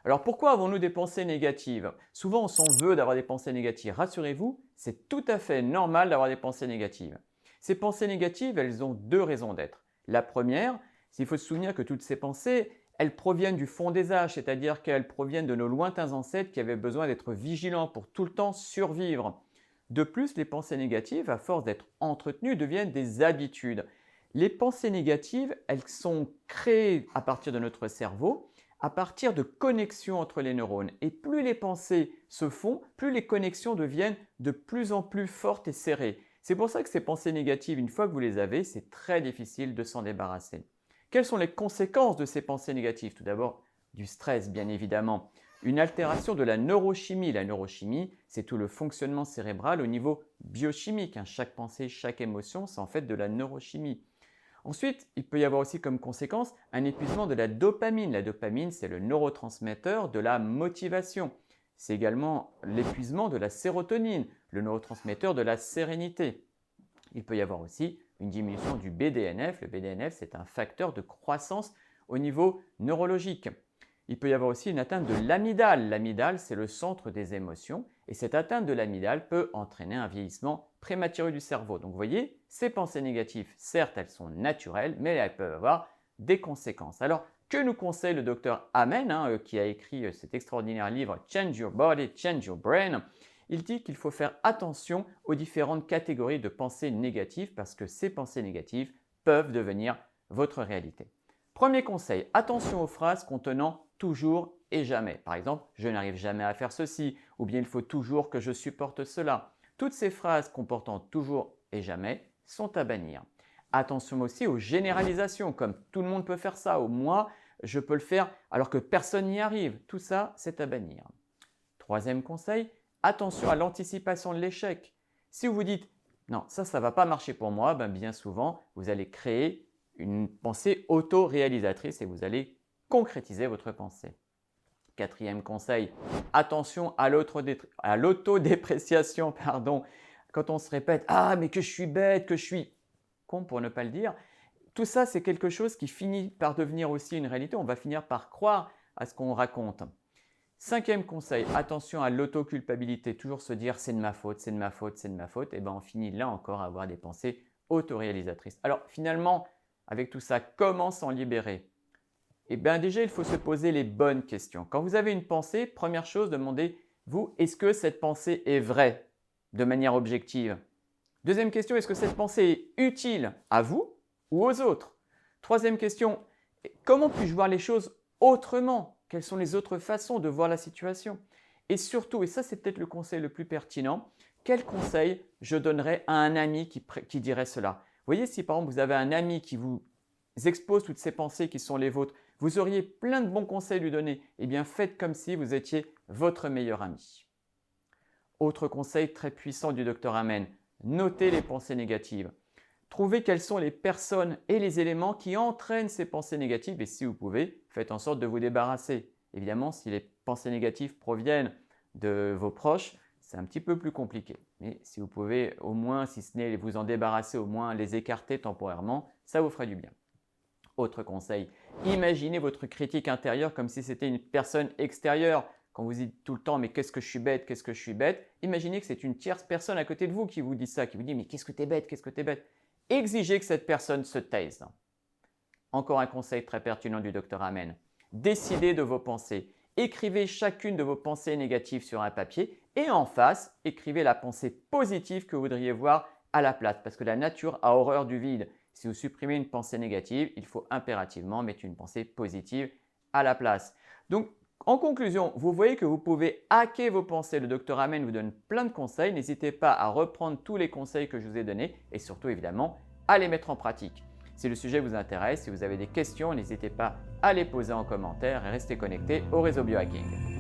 Alors pourquoi avons-nous des pensées négatives? Souvent on s'en veut d'avoir des pensées négatives. Rassurez-vous, c'est tout à fait normal d'avoir des pensées négatives. Ces pensées négatives, elles ont deux raisons d'être. La première, c'est qu'il faut se souvenir que toutes ces pensées, elles proviennent du fond des âges, c'est-à-dire qu'elles proviennent de nos lointains ancêtres qui avaient besoin d'être vigilants pour tout le temps survivre. De plus, les pensées négatives, à force d'être entretenues, deviennent des habitudes. Les pensées négatives, elles sont créées à partir de notre cerveau, à partir de connexions entre les neurones. Et plus les pensées se font, plus les connexions deviennent de plus en plus fortes et serrées. C'est pour ça que ces pensées négatives, une fois que vous les avez, c'est très difficile de s'en débarrasser. Quelles sont les conséquences de ces pensées négatives? Tout d'abord, du stress, bien évidemment. Une altération de la neurochimie. La neurochimie, c'est tout le fonctionnement cérébral au niveau biochimique. Chaque pensée, chaque émotion, c'est en fait de la neurochimie. Ensuite, il peut y avoir aussi comme conséquence un épuisement de la dopamine. La dopamine, c'est le neurotransmetteur de la motivation. C'est également l'épuisement de la sérotonine, le neurotransmetteur de la sérénité. Il peut y avoir aussi une diminution du BDNF. Le BDNF, c'est un facteur de croissance au niveau neurologique. Il peut y avoir aussi une atteinte de l'amygdale. L'amygdale, c'est le centre des émotions et cette atteinte de l'amygdale peut entraîner un vieillissement prématuré du cerveau. Donc vous voyez, ces pensées négatives, certes, elles sont naturelles, mais elles peuvent avoir des conséquences. Alors, que nous conseille le docteur Amen, qui a écrit cet extraordinaire livre Change Your Body, Change Your Brain? Il dit qu'il faut faire attention aux différentes catégories de pensées négatives parce que ces pensées négatives peuvent devenir votre réalité. Premier conseil, attention aux phrases contenant toujours et jamais. Par exemple, je n'arrive jamais à faire ceci ou bien il faut toujours que je supporte cela. Toutes ces phrases comportant toujours et jamais sont à bannir. Attention aussi aux généralisations, comme tout le monde peut faire ça ou moi je peux le faire alors que personne n'y arrive. Tout ça, c'est à bannir. Troisième conseil, attention à l'anticipation de l'échec. Si vous vous dites non, ça ne va pas marcher pour moi, bien souvent, vous allez créer une pensée auto-réalisatrice et vous allez concrétiser votre pensée. Quatrième conseil, attention à l'autodépréciation. Quand on se répète « Ah, mais que je suis bête, que je suis con » pour ne pas le dire, tout ça, c'est quelque chose qui finit par devenir aussi une réalité. On va finir par croire à ce qu'on raconte. Cinquième conseil, attention à l'autoculpabilité. Toujours se dire « c'est de ma faute, c'est de ma faute, c'est de ma faute ». Et on finit là encore à avoir des pensées autoréalisatrices. Alors finalement, avec tout ça, comment s'en libérer? Déjà, il faut se poser les bonnes questions. Quand vous avez une pensée, première chose, demandez-vous, est-ce que cette pensée est vraie de manière objective? Deuxième question, est-ce que cette pensée est utile à vous ou aux autres? Troisième question, comment puis-je voir les choses autrement? Quelles sont les autres façons de voir la situation? Et surtout, et ça c'est peut-être le conseil le plus pertinent, quel conseil je donnerais à un ami qui dirait cela? Vous voyez, si par exemple vous avez un ami qui vous expose toutes ces pensées qui sont les vôtres, vous auriez plein de bons conseils à lui donner. Faites comme si vous étiez votre meilleur ami. Autre conseil très puissant du Dr Amen, notez les pensées négatives. Trouvez quelles sont les personnes et les éléments qui entraînent ces pensées négatives et si vous pouvez, faites en sorte de vous débarrasser. Évidemment, si les pensées négatives proviennent de vos proches, c'est un petit peu plus compliqué. Mais si vous pouvez au moins, si ce n'est vous en débarrasser, au moins les écarter temporairement, ça vous ferait du bien. Autre conseil, imaginez votre critique intérieure comme si c'était une personne extérieure. Quand vous dites tout le temps « mais qu'est-ce que je suis bête, qu'est-ce que je suis bête », imaginez que c'est une tierce personne à côté de vous qui vous dit ça, qui vous dit « mais qu'est-ce que tu es bête, qu'est-ce que tu es bête ». Exigez que cette personne se taise. Encore un conseil très pertinent du Dr Amen. Décidez de vos pensées. Écrivez chacune de vos pensées négatives sur un papier et en face, écrivez la pensée positive que vous voudriez voir à la place parce que la nature a horreur du vide. Si vous supprimez une pensée négative, il faut impérativement mettre une pensée positive à la place. Donc, en conclusion, vous voyez que vous pouvez hacker vos pensées. Le Dr Amen vous donne plein de conseils. N'hésitez pas à reprendre tous les conseils que je vous ai donnés et surtout, évidemment, à les mettre en pratique. Si le sujet vous intéresse, si vous avez des questions, n'hésitez pas à les poser en commentaire et restez connectés au réseau Biohacking.